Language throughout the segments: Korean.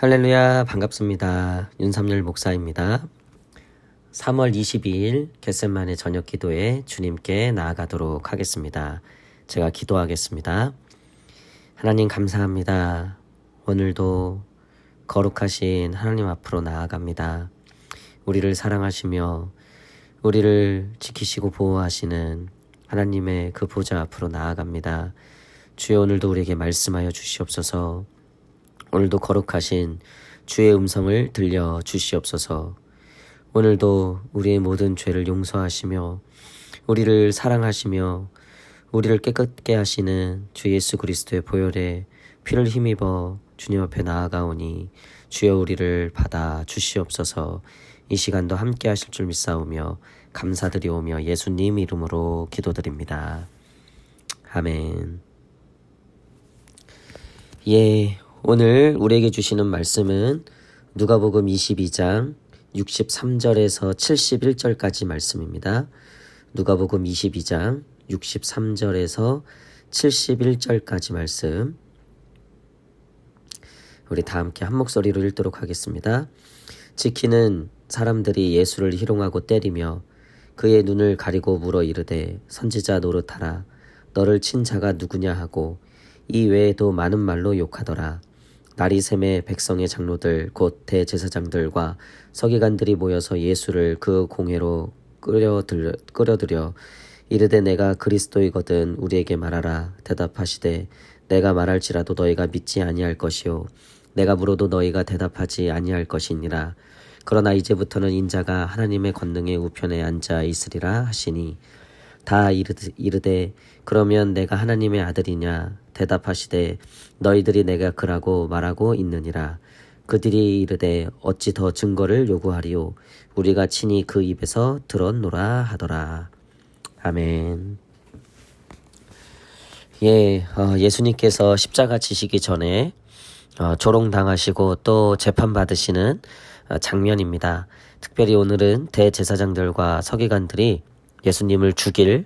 할렐루야, 반갑습니다. 윤삼열 목사입니다. 3월 22일 겟셋마네 저녁 기도에 주님께 나아가도록 하겠습니다. 제가 기도하겠습니다. 하나님 감사합니다. 오늘도 거룩하신 하나님 앞으로 나아갑니다. 우리를 사랑하시며 우리를 지키시고 보호하시는 하나님의 그 보좌 앞으로 나아갑니다. 주여, 오늘도 우리에게 말씀하여 주시옵소서. 오늘도 거룩하신 주의 음성을 들려 주시옵소서. 오늘도 우리의 모든 죄를 용서하시며 우리를 사랑하시며 우리를 깨끗게 하시는 주 예수 그리스도의 보혈에 피를 힘입어 주님 앞에 나아가오니 주여, 우리를 받아 주시옵소서. 이 시간도 함께 하실 줄 믿사오며 감사드리오며 예수님 이름으로 기도드립니다. 아멘. 오늘 우리에게 주시는 말씀은 누가복음 22장 63절에서 71절까지 말씀입니다. 누가복음 22장 63절에서 71절까지 말씀, 우리 다 함께 한 목소리로 읽도록 하겠습니다. 지키는 사람들이 예수를 희롱하고 때리며 그의 눈을 가리고 물어 이르되, 선지자 노릇하라. 너를 친 자가 누구냐 하고 이 외에도 많은 말로 욕하더라. 날이 새매 백성의 장로들 곧 대제사장들과 서기관들이 모여서 예수를 그 공회로 끌어들여 이르되, 내가 그리스도이거든 우리에게 말하라. 대답하시되, 내가 말할지라도 너희가 믿지 아니할 것이요 내가 물어도 너희가 대답하지 아니할 것이니라. 그러나 이제부터는 인자가 하나님의 권능의 우편에 앉아 있으리라 하시니, 다 이르되 그러면 내가 하나님의 아들이냐? 대답하시되, 너희들이 내가 그라고 말하고 있느니라. 그들이 이르되, 어찌 더 증거를 요구하리요? 우리가 친히 그 입에서 들었노라 하더라. 아멘. 예수님께서 십자가 지시기 전에 조롱당하시고 또 재판받으시는 장면입니다. 특별히 오늘은 대제사장들과 서기관들이 예수님을 죽일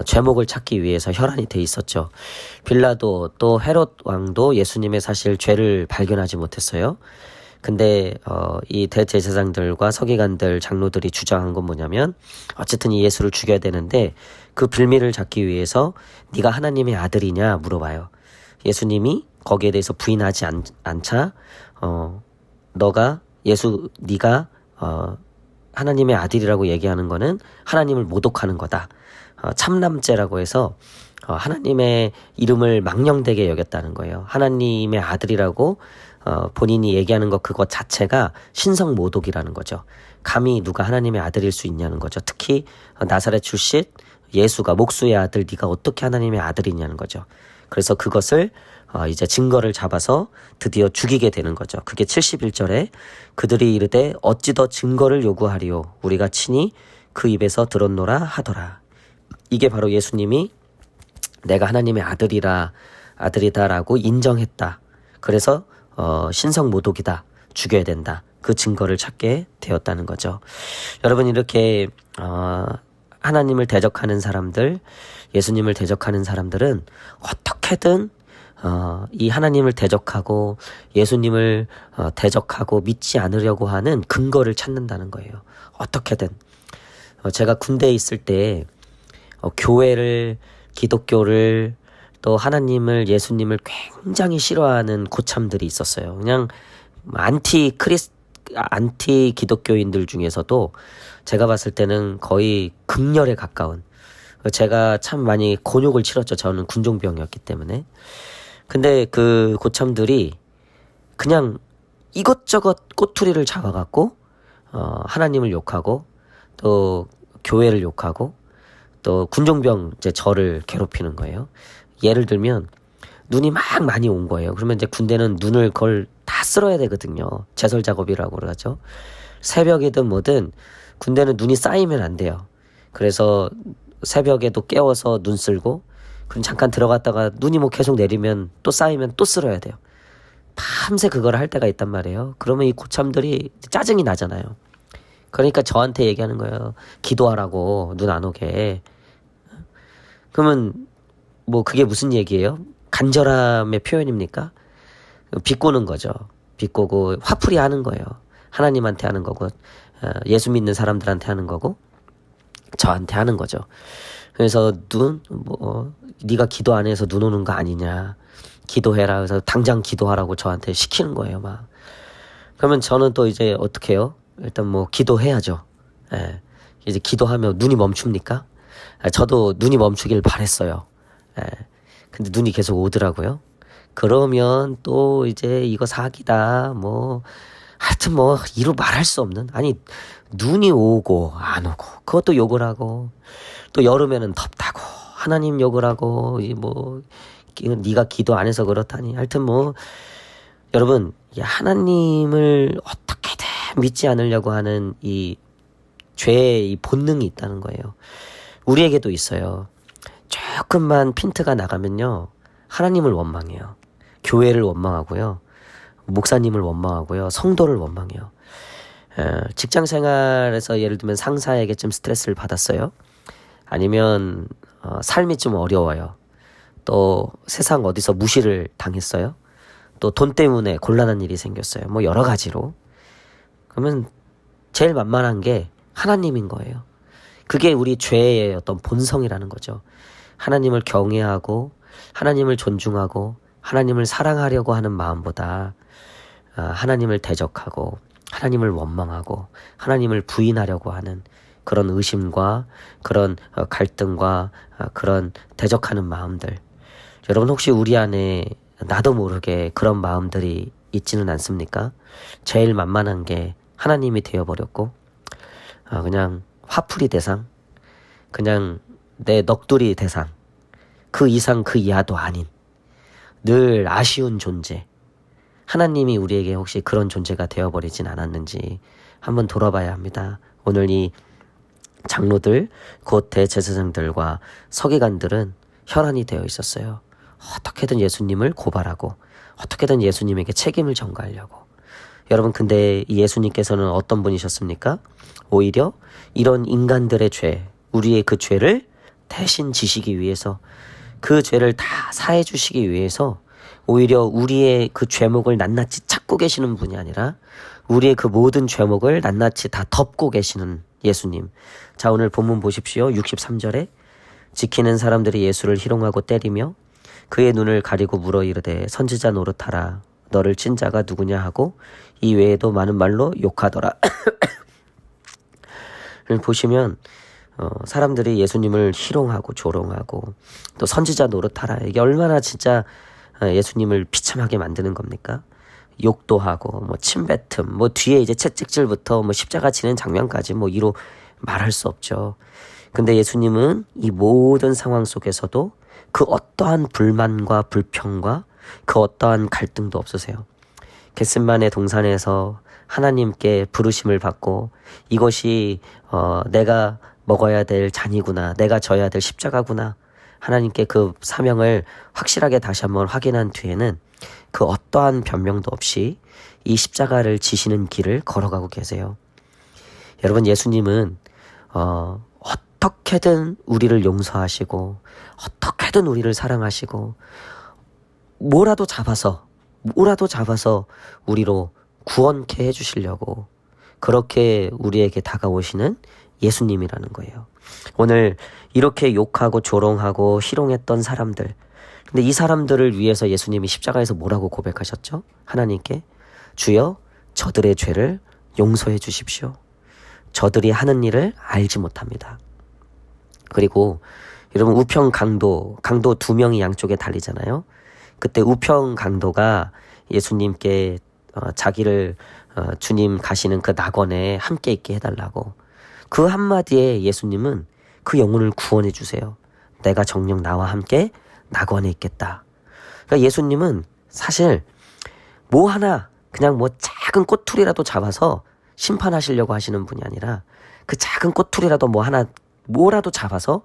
죄목을 찾기 위해서 혈안이 돼 있었죠. 빌라도 또 헤롯 왕도 예수님의 사실 죄를 발견하지 못했어요. 근데 이 대제사장들과 서기관들, 장로들이 주장한 건 뭐냐면, 어쨌든 이 예수를 죽여야 되는데 그 빌미를 잡기 위해서 네가 하나님의 아들이냐 물어봐요. 예수님이 거기에 대해서 부인하지 않자 네가 하나님의 아들이라고 얘기하는 거는 하나님을 모독하는 거다. 참남죄라고 해서 하나님의 이름을 망령되게 여겼다는 거예요. 하나님의 아들이라고 본인이 얘기하는 것 그것 자체가 신성 모독이라는 거죠. 감히 누가 하나님의 아들일 수 있냐는 거죠. 특히 나사렛 출신 예수가, 목수의 아들, 네가 어떻게 하나님의 아들이냐는 거죠. 그래서 그것을 이제 증거를 잡아서 드디어 죽이게 되는 거죠. 그게 71절에 그들이 이르되, 어찌 더 증거를 요구하리요? 우리가 친히 그 입에서 들었노라 하더라. 이게 바로 예수님이 내가 하나님의 아들이다라고 인정했다. 그래서 신성 모독이다. 죽여야 된다. 그 증거를 찾게 되었다는 거죠. 여러분, 이렇게 하나님을 대적하는 사람들, 예수님을 대적하는 사람들은 어떻게든 이 하나님을 대적하고 예수님을 대적하고 믿지 않으려고 하는 근거를 찾는다는 거예요. 어떻게든. 제가 군대에 있을 때 교회를, 기독교를, 또 하나님을, 예수님을 굉장히 싫어하는 고참들이 있었어요. 그냥 안티 기독교인들 중에서도 제가 봤을 때는 거의 극렬에 가까운, 제가 참 많이 곤욕을 치렀죠. 저는 군종병이었기 때문에. 근데 그 고참들이 그냥 이것저것 꼬투리를 잡아갖고 하나님을 욕하고 또 교회를 욕하고 또 군종병 저를 괴롭히는 거예요. 예를 들면 눈이 막 많이 온 거예요. 그러면 이제 군대는 눈을 그걸 다 쓸어야 되거든요. 제설 작업이라고 그러죠. 새벽이든 뭐든 군대는 눈이 쌓이면 안 돼요. 그래서 새벽에도 깨워서 눈 쓸고, 그럼 잠깐 들어갔다가 눈이 뭐 계속 내리면 또 쌓이면 또 쓸어야 돼요. 밤새 그걸 할 때가 있단 말이에요. 그러면 이 고참들이 짜증이 나잖아요. 그러니까 저한테 얘기하는 거예요. 기도하라고, 눈 안 오게. 그러면 뭐 그게 무슨 얘기예요? 간절함의 표현입니까? 비꼬는 거죠. 비꼬고 화풀이 하는 거예요. 하나님한테 하는 거고 예수 믿는 사람들한테 하는 거고 저한테 하는 거죠. 그래서 네가 기도 안 해서 눈 오는 거 아니냐, 기도해라. 그래서 당장 기도하라고 저한테 시키는 거예요. 막. 그러면 저는 또 이제 어떻게 해요? 일단 뭐 기도해야죠. 예. 이제 기도하면 눈이 멈춥니까? 저도 눈이 멈추길 바랬어요. 예. 근데 눈이 계속 오더라고요. 그러면 또 이제 이거 사기다, 뭐 하여튼 뭐 이루 말할 수 없는, 아니 눈이 오고 안 오고 그것도 욕을 하고, 또 여름에는 덥다고 하나님 욕을 하고, 뭐 네가 기도 안 해서 그렇다니. 하여튼 뭐 여러분, 하나님을 어떻게든 믿지 않으려고 하는 이 죄의 이 본능이 있다는 거예요. 우리에게도 있어요. 조금만 핀트가 나가면요, 하나님을 원망해요. 교회를 원망하고요, 목사님을 원망하고요, 성도를 원망해요. 직장 생활에서 예를 들면 상사에게 좀 스트레스를 받았어요. 아니면 삶이 좀 어려워요. 또 세상 어디서 무시를 당했어요. 또 돈 때문에 곤란한 일이 생겼어요. 뭐 여러 가지로. 그러면 제일 만만한 게 하나님인 거예요. 그게 우리 죄의 어떤 본성이라는 거죠. 하나님을 경외하고 하나님을 존중하고 하나님을 사랑하려고 하는 마음보다 하나님을 대적하고 하나님을 원망하고 하나님을 부인하려고 하는 그런 의심과 그런 갈등과 그런 대적하는 마음들. 여러분, 혹시 우리 안에 나도 모르게 그런 마음들이 있지는 않습니까? 제일 만만한 게 하나님이 되어버렸고, 그냥 화풀이 대상, 그냥 내 넋두리 대상, 그 이상 그 이하도 아닌 늘 아쉬운 존재. 하나님이 우리에게 혹시 그런 존재가 되어버리진 않았는지 한번 돌아봐야 합니다. 오늘 이 장로들, 곧 대제사장들과 서기관들은 혈안이 되어 있었어요. 어떻게든 예수님을 고발하고 어떻게든 예수님에게 책임을 전가하려고. 여러분, 근데 이 예수님께서는 어떤 분이셨습니까? 오히려 이런 인간들의 죄, 우리의 그 죄를 대신 지시기 위해서, 그 죄를 다 사해 주시기 위해서 오히려 우리의 그 죄목을 낱낱이 찾고 계시는 분이 아니라 우리의 그 모든 죄목을 낱낱이 다 덮고 계시는 예수님. 자, 오늘 본문 보십시오. 63절에 지키는 사람들이 예수를 희롱하고 때리며 그의 눈을 가리고 물어 이르되 선지자 노릇하라. 너를 친 자가 누구냐 하고 이 외에도 많은 말로 욕하더라. 보시면 사람들이 예수님을 희롱하고 조롱하고 또 선지자 노릇하라. 이게 얼마나 진짜 예수님을 비참하게 만드는 겁니까? 욕도 하고 뭐 침뱉음, 뭐 뒤에 이제 채찍질부터 뭐 십자가 지는 장면까지 뭐 이로 말할 수 없죠. 근데 예수님은 이 모든 상황 속에서도 그 어떠한 불만과 불평과 그 어떠한 갈등도 없으세요. 겟세마네 동산에서 하나님께 부르심을 받고 이것이 내가 먹어야 될 잔이구나, 내가 져야 될 십자가구나, 하나님께 그 사명을 확실하게 다시 한번 확인한 뒤에는 그 어떠한 변명도 없이 이 십자가를 지시는 길을 걸어가고 계세요. 여러분, 예수님은 어떻게든 우리를 용서하시고 어떻게든 우리를 사랑하시고 뭐라도 잡아서 우리로 구원케 해주시려고 그렇게 우리에게 다가오시는 예수님이라는 거예요. 오늘 이렇게 욕하고 조롱하고 희롱했던 사람들, 근데 이 사람들을 위해서 예수님이 십자가에서 뭐라고 고백하셨죠? 하나님께 주여 저들의 죄를 용서해 주십시오. 저들이 하는 일을 알지 못합니다. 그리고 여러분, 우평 강도 두 명이 양쪽에 달리잖아요. 그때 우평 강도가 예수님께 자기를 주님 가시는 그 낙원에 함께 있게 해달라고, 그 한마디에 예수님은 그 영혼을 구원해 주세요. 내가 정녕 나와 함께 낙원에 있겠다. 그러니까 예수님은 사실 뭐 하나 그냥 뭐 작은 꼬투리라도 잡아서 심판하시려고 하시는 분이 아니라 그 작은 꼬투리라도 뭐라도 잡아서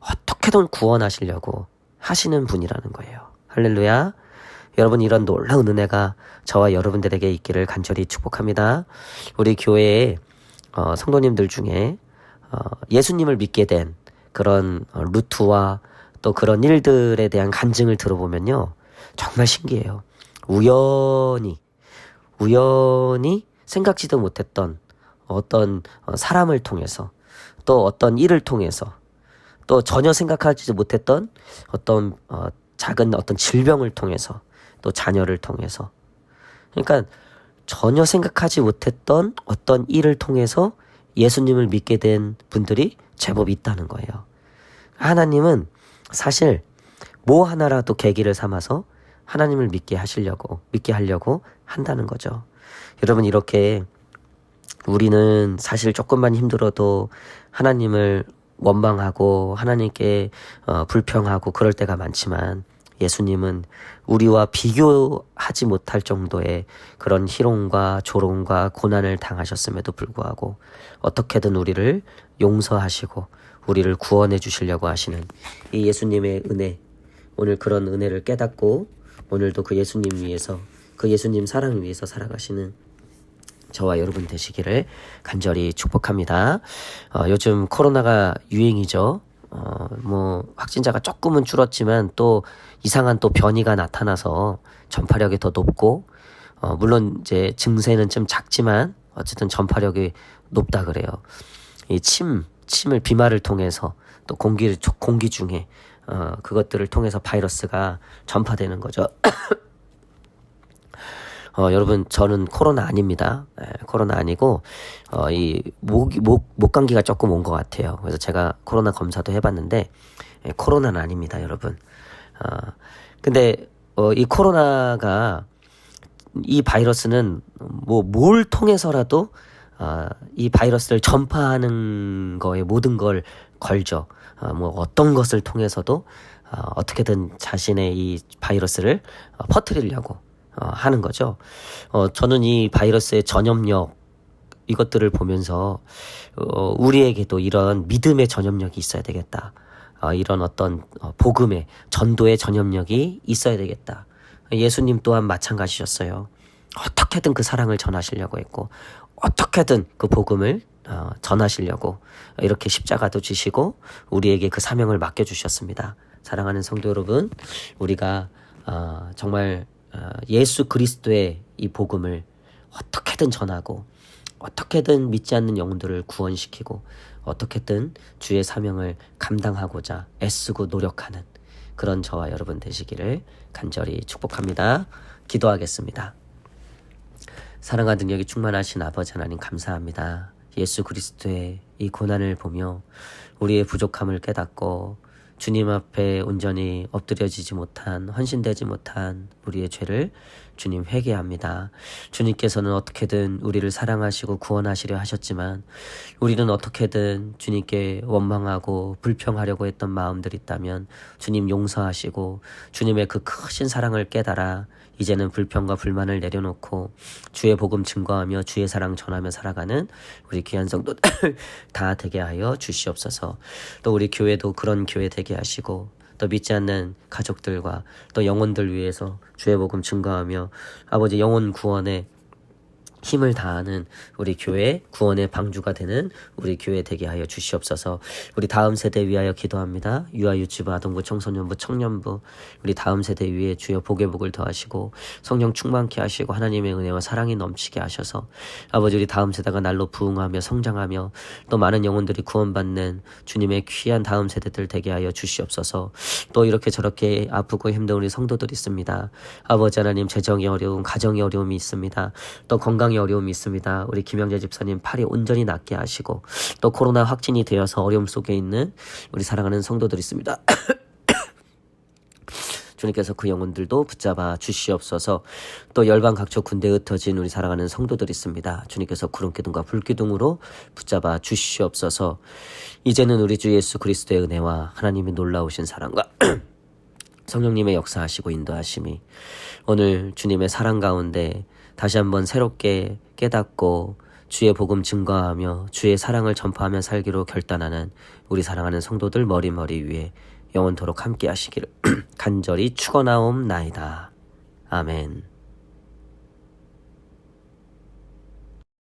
어떻게든 구원하시려고 하시는 분이라는 거예요. 할렐루야. 여러분, 이런 놀라운 은혜가 저와 여러분들에게 있기를 간절히 축복합니다. 우리 교회에 성도님들 중에 예수님을 믿게 된 그런 루트와 또 그런 일들에 대한 간증을 들어보면요, 정말 신기해요. 우연히 생각지도 못했던 어떤 사람을 통해서, 또 어떤 일을 통해서, 또 전혀 생각하지 못했던 어떤 작은 어떤 질병을 통해서, 또 자녀를 통해서, 그러니까 전혀 생각하지 못했던 어떤 일을 통해서 예수님을 믿게 된 분들이 제법 있다는 거예요. 하나님은 사실 뭐 하나라도 계기를 삼아서 하나님을 믿게 하려고 한다는 거죠. 여러분, 이렇게 우리는 사실 조금만 힘들어도 하나님을 원망하고 하나님께 불평하고 그럴 때가 많지만, 예수님은 우리와 비교하지 못할 정도의 그런 희롱과 조롱과 고난을 당하셨음에도 불구하고 어떻게든 우리를 용서하시고 우리를 구원해 주시려고 하시는 이 예수님의 은혜, 오늘 그런 은혜를 깨닫고 오늘도 그 예수님 위해서, 그 예수님 사랑 위해서 살아가시는 저와 여러분 되시기를 간절히 축복합니다. 요즘 코로나가 유행이죠. 확진자가 조금은 줄었지만 또 이상한 또 변이가 나타나서 전파력이 더 높고, 물론 이제 증세는 좀 작지만 어쨌든 전파력이 높다 그래요. 이 침을 비말을 통해서 또 공기 중에 그것들을 통해서 바이러스가 전파되는 거죠. 여러분, 저는 코로나 아닙니다. 코로나 아니고 이 목감기가 조금 온 것 같아요. 그래서 제가 코로나 검사도 해봤는데 코로나는 아닙니다, 여러분. 근데 이 코로나가, 이 바이러스는 뭘 통해서라도 이 바이러스를 전파하는 거에 모든 걸 걸죠. 어떤 것을 통해서도 어떻게든 자신의 이 바이러스를 퍼뜨리려고 하는 거죠. 저는 이 바이러스의 전염력, 이것들을 보면서 우리에게도 이런 믿음의 전염력이 있어야 되겠다. 이런 어떤 복음의, 전도의 전염력이 있어야 되겠다. 예수님 또한 마찬가지셨어요. 어떻게든 그 사랑을 전하시려고 했고, 어떻게든 그 복음을 전하시려고 이렇게 십자가도 지시고 우리에게 그 사명을 맡겨주셨습니다. 사랑하는 성도 여러분, 우리가 정말 예수 그리스도의 이 복음을 어떻게든 전하고, 어떻게든 믿지 않는 영혼들을 구원시키고, 어떻게든 주의 사명을 감당하고자 애쓰고 노력하는 그런 저와 여러분 되시기를 간절히 축복합니다. 기도하겠습니다. 사랑과 능력이 충만하신 아버지 하나님, 감사합니다. 예수 그리스도의 이 고난을 보며 우리의 부족함을 깨닫고 주님 앞에 온전히 엎드려지지 못한, 헌신되지 못한 우리의 죄를 주님 회개합니다. 주님께서는 어떻게든 우리를 사랑하시고 구원하시려 하셨지만 우리는 어떻게든 주님께 원망하고 불평하려고 했던 마음들이 있다면 주님 용서하시고 주님의 그 크신 사랑을 깨달아 이제는 불평과 불만을 내려놓고 주의 복음 증거하며 주의 사랑 전하며 살아가는 우리 귀한 성도들 다 되게 하여 주시옵소서. 또 우리 교회도 그런 교회 되게 하시고, 또 믿지 않는 가족들과 또 영혼들 위해서 주의 복음 증거하며 아버지 영혼 구원에 힘을 다하는 우리 교회 구원의 방주가 되는 우리 교회 되게 하여 주시옵소서. 우리 다음 세대 위하여 기도합니다. 유아 유치부 아동부 청소년부 청년부 우리 다음 세대 위에 주여 복의 복을 더하시고 성령 충만케 하시고 하나님의 은혜와 사랑이 넘치게 하셔서 아버지 우리 다음 세대가 날로 부흥하며 성장하며 또 많은 영혼들이 구원받는 주님의 귀한 다음 세대들 되게 하여 주시옵소서. 또 이렇게 저렇게 아프고 힘든 우리 성도들 있습니다. 아버지 하나님, 재정이 어려움, 가정이 어려움이 있습니다. 또 건강이 어려움이 있습니다. 우리 김영재 집사님 팔이 온전히 낫게 하시고, 또 코로나 확진이 되어서 어려움 속에 있는 우리 사랑하는 성도들 있습니다. 주님께서 그 영혼들도 붙잡아 주시옵소서. 또 열방 각처 군대에 흩어진 우리 사랑하는 성도들 있습니다. 주님께서 구름기둥과 불기둥으로 붙잡아 주시옵소서. 이제는 우리 주 예수 그리스도의 은혜와 하나님의 놀라우신 사랑과 성령님의 역사하시고 인도하심이 오늘 주님의 사랑 가운데 다시 한번 새롭게 깨닫고 주의 복음 증거하며 주의 사랑을 전파하며 살기로 결단하는 우리 사랑하는 성도들 머리머리 위에 영원토록 함께 하시기를 간절히 축원하옵나이다. 아멘.